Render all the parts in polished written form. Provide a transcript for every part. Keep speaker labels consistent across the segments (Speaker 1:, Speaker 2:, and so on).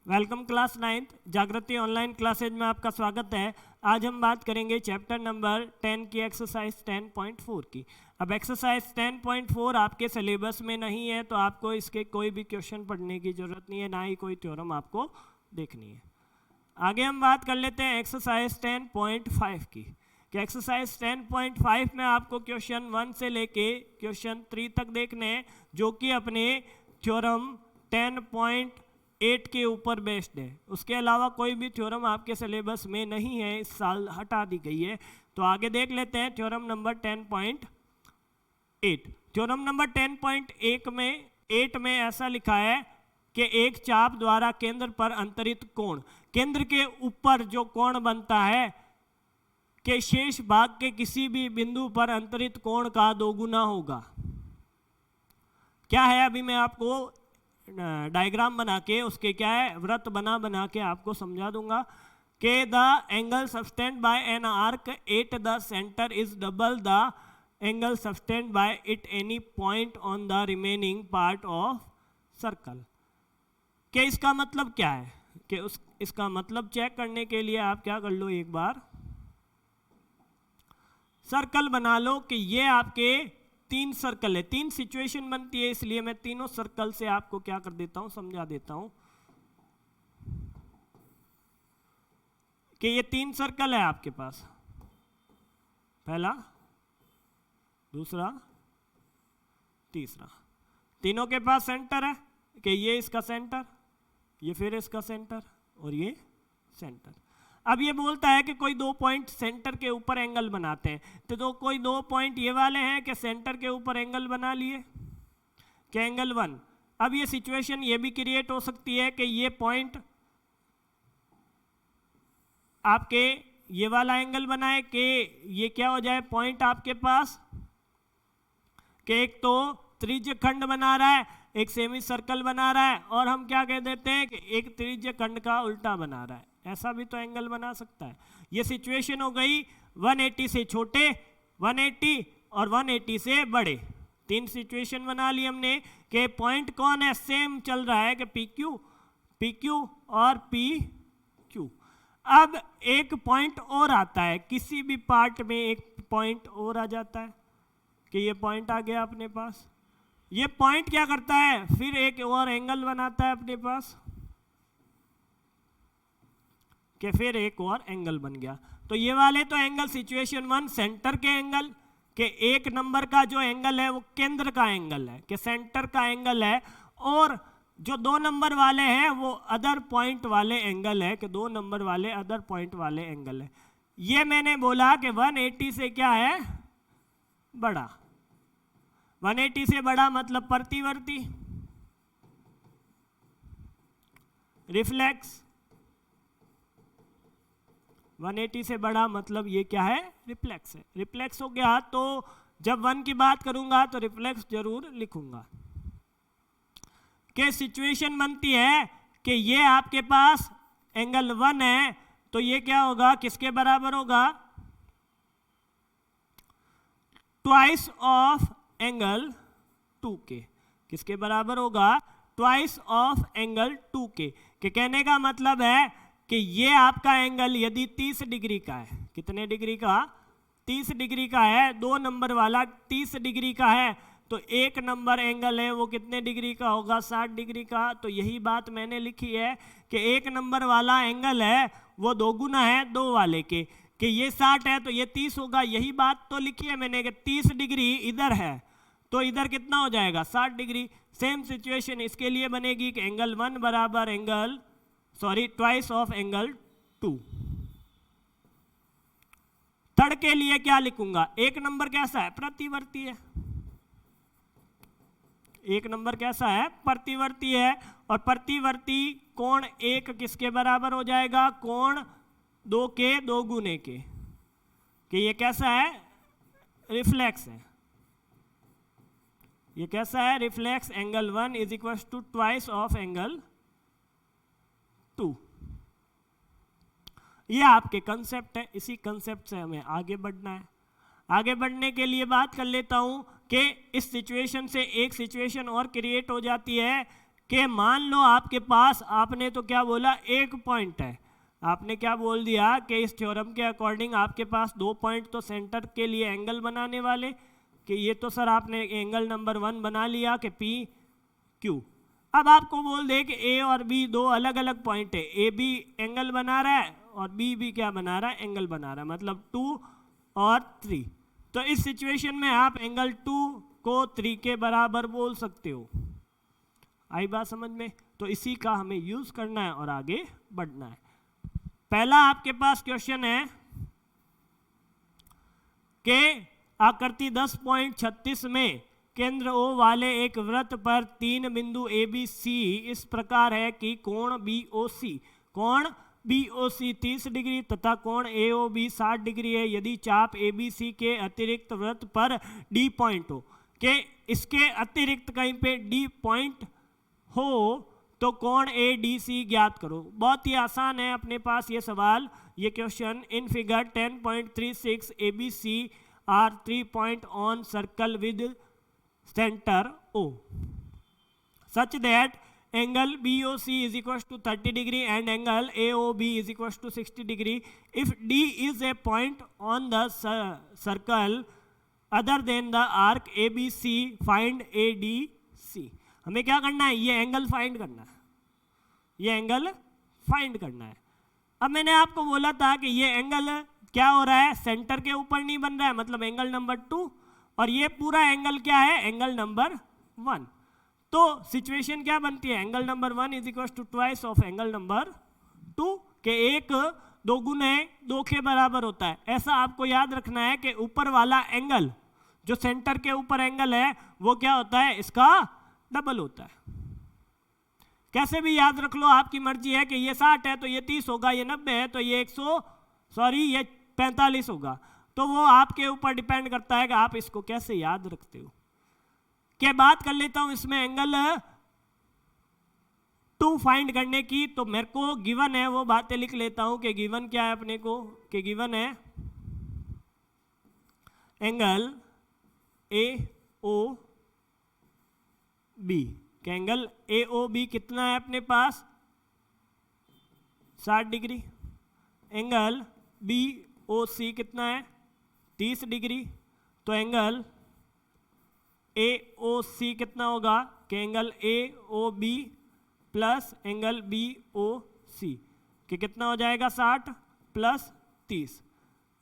Speaker 1: Welcome class 9th जागृति online classes में आपका स्वागत है। आज हम बात करेंगे चैप्टर नंबर 10 की एक्सरसाइज 10.4 की। अब एक्सरसाइज 10.4 आपके सिलेबस में नहीं है तो आपको इसके कोई भी क्वेश्चन पढ़ने की ज़रूरत नहीं है, ना ही कोई थ्योरम आपको देखनी है। आगे हम बात कर लेते हैं एक्सरसाइज 10.5 की कि एक्सरसाइज 10.5 में आपको क्वेश्चन 1 से लेके क्वेश्चन 3 तक देखने हैं, जो कि अपने थ्योरम 10.8 के ऊपर बेस्ड है। उसके अलावा कोई भी थ्योरम आपके सिलेबस में नहीं है, इस साल हटा दी गई है। तो आगे देख लेते हैं थ्योरम नंबर 10.8। थ्योरम नंबर 10.8 में ऐसा लिखा है कि एक चाप द्वारा केंद्र पर अंतरित कोण, केंद्र के ऊपर जो कोण बनता है के शेष भाग के किसी भी बिंदु पर अंतरित कोण का दोगुना होगा। क्या है, अभी मैं आपको डायग्राम बना के उसके क्या है वृत्त बना के आपको समझा दूंगा कि the angle subtended by an arc at the centre is double the angle subtended by it any point on the remaining part of circle. कि इसका मतलब क्या है कि इसका मतलब चेक करने के लिए आप क्या कर लो, एक बार सर्कल बना लो कि ये आपके 3 सर्कल है, 3 सिचुएशन बनती है, इसलिए मैं तीनों सर्कल से आपको क्या कर देता हूं, समझा देता हूं कि ये 3 सर्कल है आपके पास। पहला, दूसरा, तीसरा। तीनों के पास सेंटर है कि ये इसका सेंटर, ये फिर इसका सेंटर और ये सेंटर। अब ये बोलता है कि कोई 2 पॉइंट सेंटर के ऊपर एंगल बनाते हैं, तो कोई 2 पॉइंट ये वाले हैं कि सेंटर के ऊपर एंगल बना लिए कि एंगल 1। अब ये सिचुएशन ये भी क्रिएट हो सकती है कि ये पॉइंट आपके ये वाला एंगल बनाए कि ये क्या हो जाए, पॉइंट आपके पास कि एक तो त्रिज्य खंड बना रहा है, एक सेमी सर्कल बना रहा है, और हम क्या कह देते हैं कि एक त्रिज्य खंड का उल्टा बना रहा है। ऐसा भी तो एंगल बना सकता है। ये सिचुएशन हो गई 180 से छोटे, 180 और 180 से बड़े। 3 सिचुएशन बना ली हमने कि पॉइंट कौन है, सेम चल रहा है कि पी क्यू और पी क्यू। अब एक पॉइंट और आता है, किसी भी पार्ट में एक पॉइंट और आ जाता है कि ये पॉइंट आ गया अपने पास। ये पॉइंट क्या करता है, फिर एक और एंगल बनाता है अपने पास कि फिर एक और एंगल बन गया। तो ये वाले तो एंगल सिचुएशन 1 सेंटर के एंगल के 1 नंबर का जो एंगल है वो केंद्र का एंगल है कि सेंटर का एंगल है, और जो 2 नंबर वाले हैं वो अदर पॉइंट वाले एंगल है कि 2 नंबर वाले अदर पॉइंट वाले एंगल है। ये मैंने बोला कि 180 से क्या है, बड़ा। 180 से बड़ा मतलब प्रतिवर्ती, रिफ्लेक्स। 180 से बड़ा मतलब ये क्या है, रिफ्लेक्स है। रिफ्लेक्स हो गया, तो जब 1 की बात करूंगा तो रिफ्लेक्स जरूर लिखूंगा। कि सिचुएशन बनती है कि ये आपके पास एंगल 1 है, तो ये क्या होगा, किसके बराबर होगा, ट्वाइस ऑफ एंगल 2 के। किसके बराबर होगा, ट्वाइस ऑफ एंगल 2 के। कहने का मतलब है कि ये आपका एंगल यदि 30 डिग्री का है, कितने डिग्री का, 30 डिग्री का है, 2 नंबर वाला 30 डिग्री का है, तो 1 नंबर एंगल है वो कितने डिग्री का होगा, 60 डिग्री का। तो यही बात मैंने लिखी है कि 1 नंबर वाला एंगल है वो दोगुना है 2 वाले के, कि ये 60 है तो ये 30 होगा। यही बात तो लिखी है मैंने कि 30 डिग्री इधर है तो इधर कितना हो जाएगा, 60 डिग्री। सेम सिचुएशन इसके लिए बनेगी कि एंगल 1 बराबर angle twice of angle 2। Third के लिए क्या लिखूंगा, 1 नंबर कैसा है, प्रतिवर्ती है। 1 नंबर कैसा है, प्रतिवर्ती है, और प्रतिवर्ती कोण 1 किसके बराबर हो जाएगा, कोण 2 के 2 गुने के। कि ये कैसा है, रिफ्लेक्स है। ये कैसा है, reflex. Angle 1 is equal to twice of angle 2। ये आपके कंसेप्ट है, इसी कंसेप्ट से हमें आगे बढ़ना है। आगे बढ़ने के लिए बात कर लेता हूं कि इस सिचुएशन से एक सिचुएशन और क्रिएट हो जाती है कि मान लो आपके पास, आपने तो क्या बोला, एक पॉइंट है, आपने क्या बोल दिया कि इस थ्योरम के अकॉर्डिंग आपके पास 2 पॉइंट तो सेंटर के लिए एंगल बनाने वाले, कि ये तो सर आपने एंगल नंबर 1 बना लिया कि पी क्यू। अब आपको बोल दे कि ए और बी दो अलग अलग पॉइंट है, ए भी एंगल बना रहा है और बी भी क्या बना रहा है, एंगल बना रहा है, मतलब 2 और 3। तो इस सिचुएशन में आप एंगल 2 को 3 के बराबर बोल सकते हो। आई बात समझ में? तो इसी का हमें यूज करना है और आगे बढ़ना है। पहला आपके पास क्वेश्चन है कि आकृति 10.36 में केंद्र O वाले एक वृत्त पर 3 बिंदु ए बी सी इस प्रकार है कि कोण BOC 30 डिग्री तथा कोण AOB 60 डिग्री है। यदि चाप ABC के अतिरिक्त वृत्त पर D पॉइंट हो, कि इसके अतिरिक्त कहीं पे D पॉइंट हो तो कोण ADC ज्ञात करो। बहुत ही आसान है अपने पास ये सवाल, ये question. In figure 10.36 ABC are 3 point on circle with center O such that angle BOC is equals to 30 degree and angle AOB is equals to 60 degree. If D is a point on the circle other than the arc ABC, find ADC. हमें क्या करना है, ये angle find करना है, ये angle find करना है। अब मैंने आपको बोला था कि ये एंगल क्या हो रहा है, सेंटर के ऊपर नहीं बन रहा है, मतलब एंगल नंबर 2, और ये पूरा एंगल क्या है, एंगल नंबर 1। तो सिचुएशन क्या बनती है, angle number 1 is equal to twice of angle number 2, के 1 2 गुने 2 के बराबर होता है। ऐसा आपको याद रखना है कि ऊपर वाला एंगल, जो सेंटर के ऊपर एंगल है, वो क्या होता है, इसका डबल होता है। कैसे भी याद रख लो, आपकी मर्जी है कि ये 60 है तो ये 30 होगा, ये 90 है तो ये 45 होगा। तो वो आपके ऊपर डिपेंड करता है कि आप इसको कैसे याद रखते हो। क्या बात कर लेता हूं इसमें एंगल 2 फाइंड करने की, तो मेरे को गिवन है वो बातें लिख लेता हूं कि गिवन क्या है अपने को, कि गिवन है एंगल AOB, कि एंगल AOB कितना है अपने पास, 60 डिग्री। एंगल BOC कितना है, 30 डिग्री। तो एंगल AOC कितना होगा, कि angle AOB plus angle BOC कि कितना हो जाएगा, 60 प्लस 30,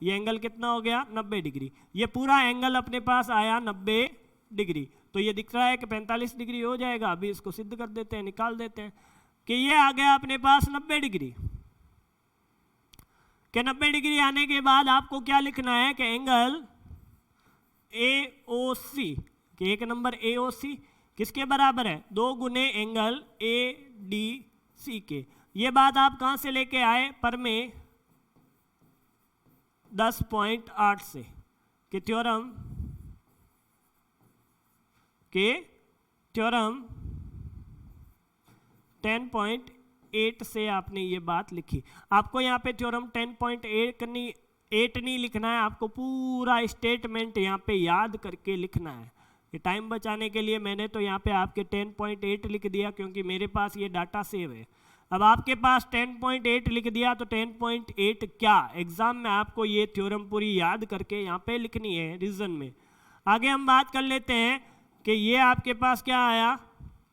Speaker 1: ये एंगल कितना हो गया, 90 डिग्री। ये पूरा एंगल अपने पास आया 90 डिग्री। तो ये दिख रहा है कि 45 डिग्री हो जाएगा। अभी इसको सिद्ध कर देते हैं, निकाल देते हैं कि ये आ गया अपने पास 90 डिग्री। कि 90 डिग्री आने के बाद आपको क्या लिखना है, कि एंगल AOC, कि एक नंबर AOC किसके बराबर है, 2 गुने एंगल ADC के। ये बात आप कहां से लेके आए, पर में 10.8 से, कि थ्योरम 10.8 से आपने ये बात लिखी। आपको यहाँ पे थ्योरम 10.8 नहीं लिखना है, आपको पूरा स्टेटमेंट यहाँ पे याद करके लिखना है। ये टाइम बचाने के लिए मैंने तो यहाँ पे आपके 10.8 लिख दिया, क्योंकि मेरे पास ये डाटा सेव है। अब आपके पास 10.8 लिख दिया, तो 10.8 क्या, एग्जाम में आपको ये थ्योरम पूरी याद करके यहाँ पे लिखनी है रिवीजन में। आगे हम बात कर लेते हैं कि ये आपके पास क्या आया,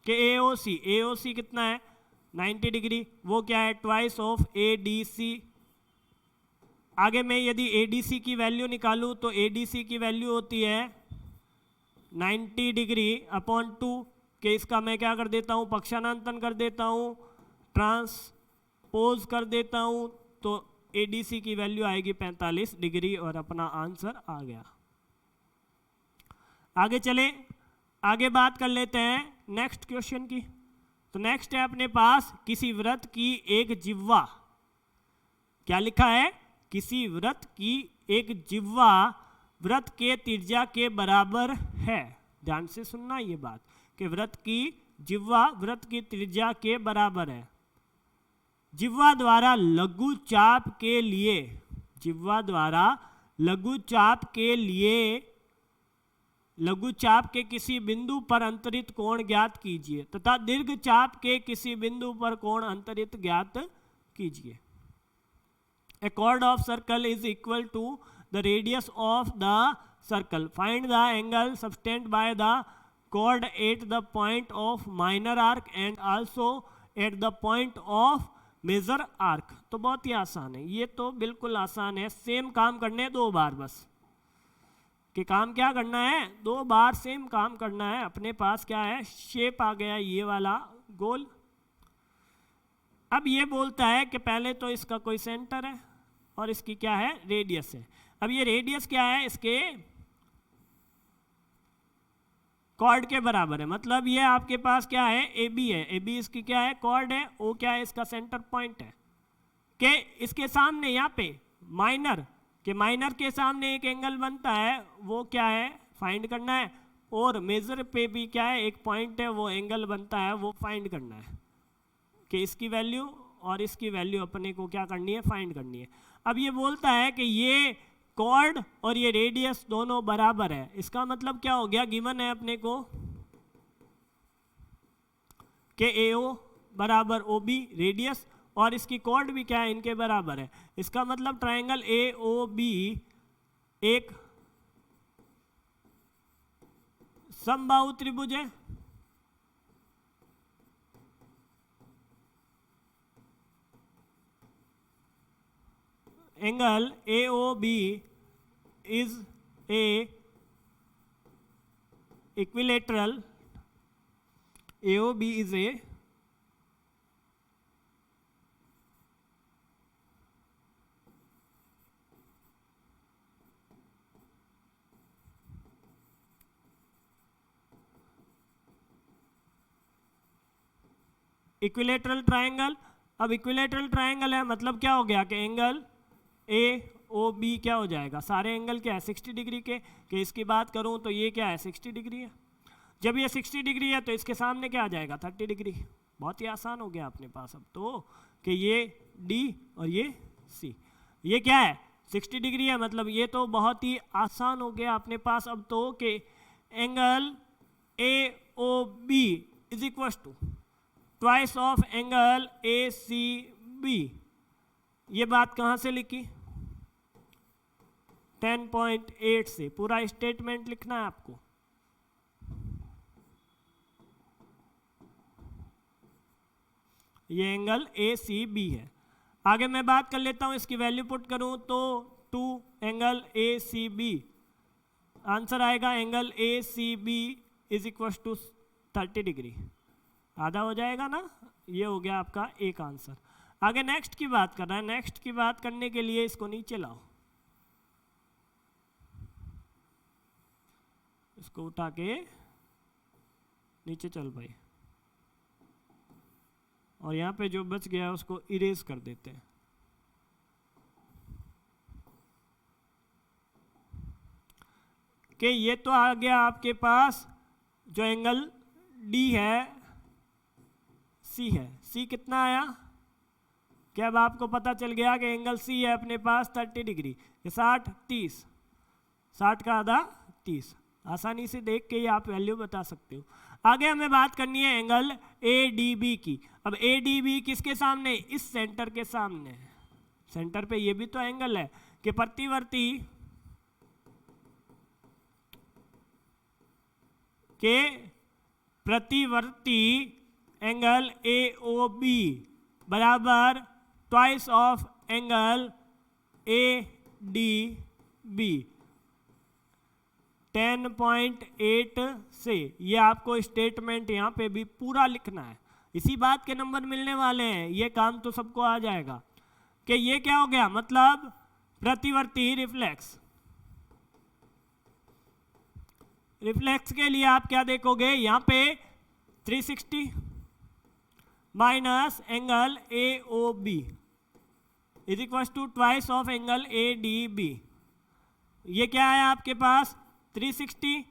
Speaker 1: कि AOC कितना है, 90 डिग्री। वो क्या है, ट्वाइस ऑफ ADC। आगे मैं यदि ADC की वैल्यू निकालूं तो ADC की वैल्यू होती है 90 डिग्री अपॉन 2, कि इसका मैं क्या कर देता हूं, पक्षांतरण कर देता हूं, ट्रांसपोज कर देता हूं, तो ADC की वैल्यू आएगी 45 डिग्री और अपना आंसर आ गया। आगे चले, आगे बात कर लेते हैं नेक्स्ट क्वेश्चन की। तो नेक्स्ट है अपने पास, किसी वृत्त की एक जिह्वा, क्या लिखा है, किसी वृत्त की एक जिह्वा वृत्त के त्रिज्या के बराबर है। ध्यान से सुनना ये बात, कि वृत्त की जिह्वा वृत्त की त्रिज्या के बराबर है। जिह्वा द्वारा लघु चाप के लिए, जिह्वा द्वारा लघु चाप के लिए लघु चाप के किसी बिंदु पर अंतरित कोण ज्ञात कीजिए तथा दीर्घ चाप के किसी बिंदु पर कोण अंतरित ज्ञात कीजिए। A chord of circle is equal to the radius of the circle. Find the angle subtended by the chord at the point of minor arc and also at the point of major arc. तो बहुत ही आसान है, ये तो बिल्कुल आसान है। Same काम करने हैं 2 बार बस, कि काम क्या करना है, 2 बार सेम काम करना है। अपने पास क्या है, शेप आ गया ये वाला गोल। अब ये बोलता है कि पहले तो इसका कोई सेंटर है और इसकी क्या है, रेडियस है। अब ये रेडियस क्या है, इसके कॉर्ड के बराबर है, मतलब ये आपके पास क्या है, ए बी है। ए बी इसकी क्या है, कॉर्ड है। ओ क्या है, इसका सेंटर पॉइंट है। कि इसके सामने यहाँ पे माइनर के सामने एक एंगल बनता है, वो क्या है, फाइंड करना है। और मेजर पे भी क्या है, एक पॉइंट है, वो एंगल बनता है, वो फाइंड करना है। कि इसकी वैल्यू और इसकी वैल्यू अपने को क्या करनी है, फाइंड करनी है। अब ये बोलता है कि ये कॉर्ड और ये रेडियस दोनों बराबर है। इसका मतलब क्या हो गया, गिवन है अपने को कि AO बराबर OB रेडियस और इसकी कॉर्ड भी क्या है, इनके बराबर है। इसका मतलब ट्रायंगल AOB एक समबाहु त्रिभुज है। Angle AOB is a equilateral. AOB is a equilateral triangle. अब इक्विलेटरल ट्रायंगल है, मतलब क्या हो गया कि एंगल AOB क्या हो जाएगा, सारे एंगल क्या है 60 डिग्री के। कि इसकी बात करूं तो ये क्या है, 60 डिग्री है। जब ये 60 डिग्री है तो इसके सामने क्या आ जाएगा, 30 डिग्री। बहुत ही आसान हो गया अपने पास अब तो, कि ये D और ये C, ये क्या है 60 डिग्री है, मतलब ये तो बहुत ही आसान हो गया अपने पास अब तो, कि angle AOB is equal to twice of angle ACB। ये बात कहाँ से लिखी, 10.8 से। पूरा स्टेटमेंट लिखना है आपको। ये एंगल ACB है। आगे मैं बात कर लेता हूं, इसकी वैल्यू पुट करूं तो 2 एंगल ACB, आंसर आएगा angle ACB is equal to 30 degree. आधा हो जाएगा ना, ये हो गया आपका एक आंसर। आगे नेक्स्ट की बात कर रहा है। नेक्स्ट की बात करने के लिए इसको नीचे लाओ, इसको उठा के नीचे चल भाई, और यहाँ पे जो बच गया उसको इरेज कर देते हैं। कि ये तो आ गया आपके पास जो एंगल D है, C है। C कितना आया, कि अब आपको पता चल गया कि एंगल C है अपने पास 30 डिग्री। 60 30, 60 का आधा 30। आसानी से देख के ही आप वैल्यू बता सकते हो। आगे हमें बात करनी है एंगल ADB की। अब ADB किसके सामने, इस सेंटर के सामने। सेंटर पे ये भी तो एंगल है कि प्रतिवर्ती एंगल AOB बराबर ट्वाइस ऑफ एंगल ADB 10.8 से। ये आपको स्टेटमेंट यहाँ पे भी पूरा लिखना है, इसी बात के नंबर मिलने वाले हैं। ये काम तो सबको आ जाएगा। कि ये क्या हो गया, मतलब प्रतिवर्ती रिफ्लेक्स के लिए आप क्या देखोगे, यहाँ पे 360 minus angle AOB is equal to twice of angle ADB। ये क्या है आपके पास 360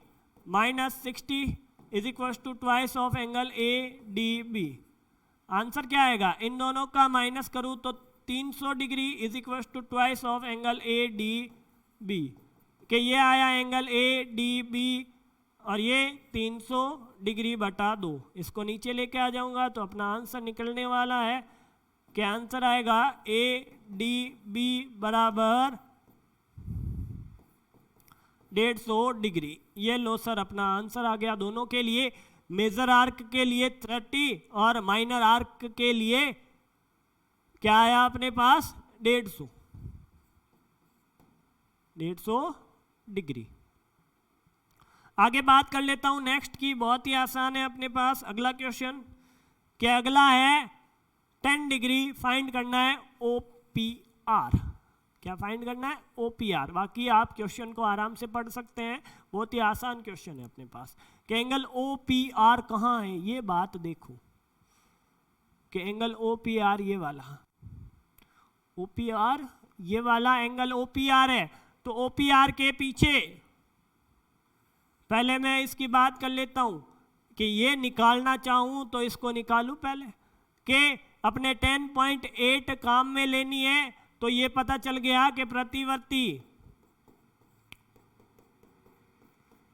Speaker 1: minus 60 is equal to twice of angle ADB। Answer क्या आएगा, इन दोनों का माइनस करूं तो 300 degree is equal to twice of angle ADB। कि ये आया एंगल ADB और ये 300 डिग्री बटा 2। इसको नीचे लेके आ जाऊंगा तो अपना आंसर निकलने वाला है कि आंसर आएगा ADB बराबर 150 डिग्री। ये लो सर अपना आंसर आ गया दोनों के लिए। मेजर आर्क के लिए 30 और माइनर आर्क के लिए क्या आया अपने पास 150 डिग्री। आगे बात कर लेता हूं नेक्स्ट की, बहुत ही आसान है अपने पास अगला क्वेश्चन। क्या अगला है 10 डिग्री फाइंड करना है OPR। क्या फाइंड करना है OPR। बाकी आप क्वेश्चन को आराम से पढ़ सकते हैं, बहुत ही आसान क्वेश्चन है अपने पास। कि एंगल OPR कहाँ है, ये बात देखो कि एंगल OPR ये वाला, OPR ये वाला एंगल OPR है। तो OPR के पीछे पहले मैं इसकी बात कर लेता हूं कि ये निकालना चाहूं तो इसको निकालूं पहले कि अपने 10.8 काम में लेनी है। तो ये पता चल गया कि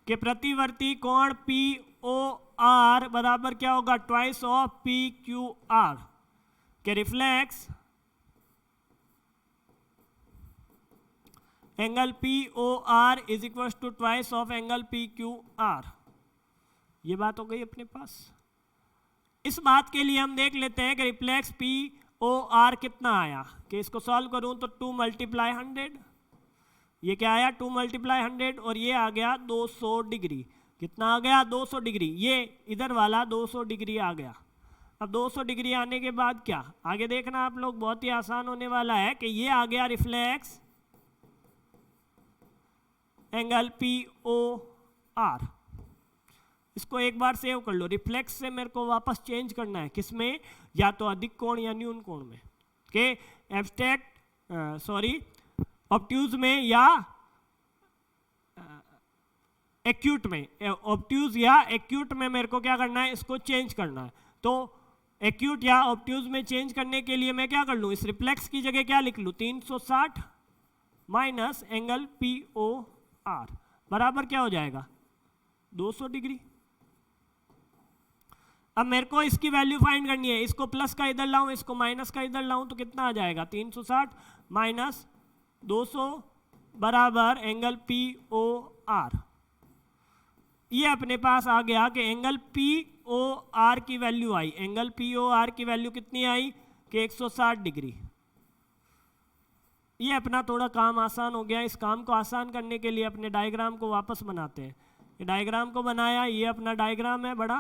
Speaker 1: प्रतिवर्ती कोण POR बराबर क्या होगा ट्वाइस ऑफ PQR। के reflex angle POR is equal to twice of angle PQR। ये बात हो गई अपने पास। इस बात के लिए हम देख लेते हैं कि रिफ्लेक्स POR कितना आया। कि इसको सॉल्व करूं तो 2 मल्टीप्लाई 100, ये क्या आया 2 मल्टीप्लाई 100 और ये आ गया 200 डिग्री। कितना आ गया 200 डिग्री। ये इधर वाला 200 डिग्री आ गया। अब 200 डिग्री आने के बाद क्या आगे देखना आप लोग, बहुत ही आसान होने वाला है कि ये आ गया रिफ्लेक्स एंगल POR। इसको एक बार सेव कर लो। रिफ्लेक्स से मेरे को वापस चेंज करना है किसमें, या तो अधिक कोण या न्यून कोण में, के ऑब्ट्यूज में या एक्यूट में। ऑब्ट्यूज या एक्यूट में मेरे को क्या करना है, इसको चेंज करना है। तो एक्यूट या ऑब्ट्यूज में चेंज करने के लिए मैं क्या कर लूँ, इस रिफ्लेक्स की जगह क्या लिख लूँ 360 माइनस एंगल POR बराबर क्या हो जाएगा 200 डिग्री। अब मेरे को इसकी वैल्यू फाइंड करनी है। इसको प्लस का इधर लाऊं, इसको माइनस का इधर लाऊं तो कितना आ जाएगा 360 माइनस 200 बराबर एंगल POR। ये अपने पास आ गया कि एंगल POR की वैल्यू आई। एंगल POR की वैल्यू कितनी आई कि 160 डिग्री। ये अपना थोड़ा काम आसान हो गया। इस काम को आसान करने के लिए अपने डायग्राम को वापस बनाते हैं। ये डायग्राम को बनाया, ये अपना डायग्राम है बड़ा।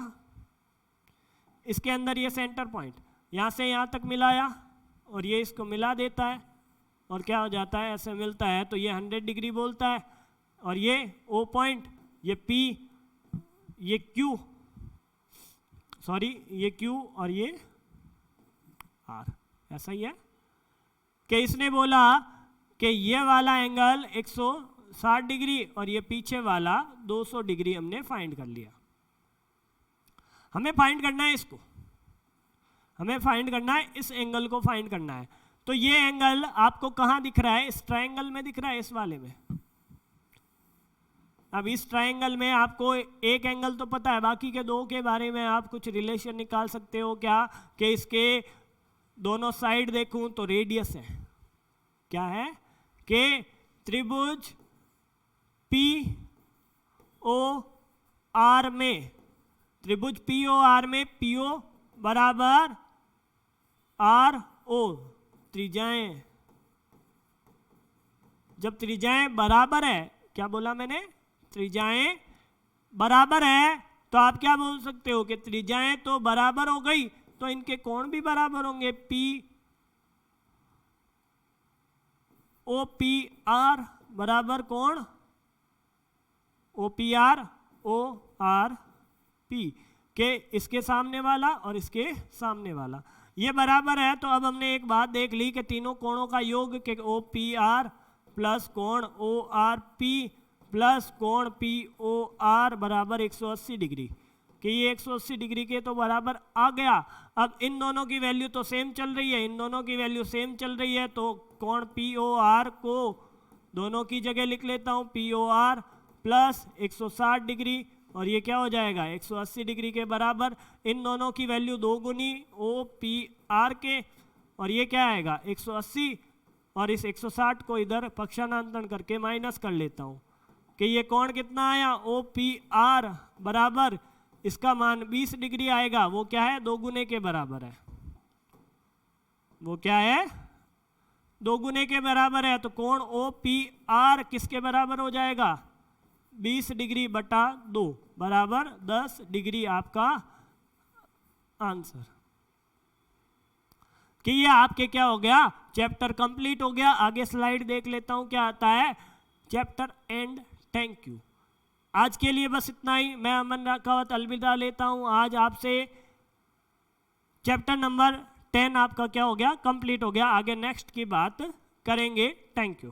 Speaker 1: इसके अंदर ये सेंटर पॉइंट यहाँ से यहाँ तक मिलाया और ये इसको मिला देता है और क्या हो जाता है ऐसे मिलता है तो ये 100 डिग्री बोलता है। और ये O पॉइंट, ये P, ये Q, ये Q और ये R। ऐसा ही है कि इसने बोला कि ये वाला एंगल 160 डिग्री और ये पीछे वाला 200 डिग्री हमने फाइंड कर लिया। हमें फाइंड करना है इसको, हमें फाइंड करना है इस एंगल को फाइंड करना है। तो ये एंगल आपको कहाँ दिख रहा है, इस ट्रायंगल में दिख रहा है, इस वाले में। अब इस ट्रायंगल में आपको एक एंगल तो पता है, बाकी के दो के बारे में आप कुछ रिलेशन निकाल सकते हो क्या कि इसके दोनों साइड देखूं तो रेडियस है। क्या है कि त्रिभुज POR में, त्रिभुज POR में PO बराबर RO त्रिज्याएं। जब त्रिज्याएं बराबर है, क्या बोला मैंने, त्रिज्याएं बराबर है तो आप क्या बोल सकते हो कि त्रिज्याएं तो बराबर हो गई तो इनके कोण भी बराबर होंगे। OPR बराबर कोण OPR ORP के इसके सामने वाला और इसके सामने वाला ये बराबर है। तो अब हमने एक बात देख ली कि तीनों कोणों का योग के OPR प्लस कोण ORP प्लस कोण POR बराबर 180 डिग्री कि ये 180 डिग्री के तो बराबर आ गया। अब इन दोनों की वैल्यू तो सेम चल रही है, इन दोनों की वैल्यू सेम चल रही है तो कोण POR को दोनों की जगह लिख लेता हूँ POR प्लस 160 डिग्री और ये क्या हो जाएगा 180 डिग्री के बराबर। इन दोनों की वैल्यू 2 गुनी OPR के, और ये क्या आएगा 180, और इस 160 को इधर पक्षांतरण करके माइनस कर लेता हूँ कि ये कोण कितना आया OPR बराबर, इसका मान 20 डिग्री आएगा। वो क्या है 2 गुने के बराबर है, वो क्या है 2 गुने के बराबर है। तो कोण OPR किसके बराबर हो जाएगा 20 डिग्री बटा 2 बराबर 10 डिग्री, आपका आंसर। कि ये आपके क्या हो गया चैप्टर कंप्लीट हो गया। आगे स्लाइड देख लेता हूं क्या आता है चैप्टर एंड। Thank you. आज के लिए बस इतना ही। मैं अमन राकावत अलविदा लेता हूं। आज आपसे चैप्टर नंबर 10 आपका क्या हो गया कंप्लीट हो गया। आगे नेक्स्ट की बात करेंगे। Thank you.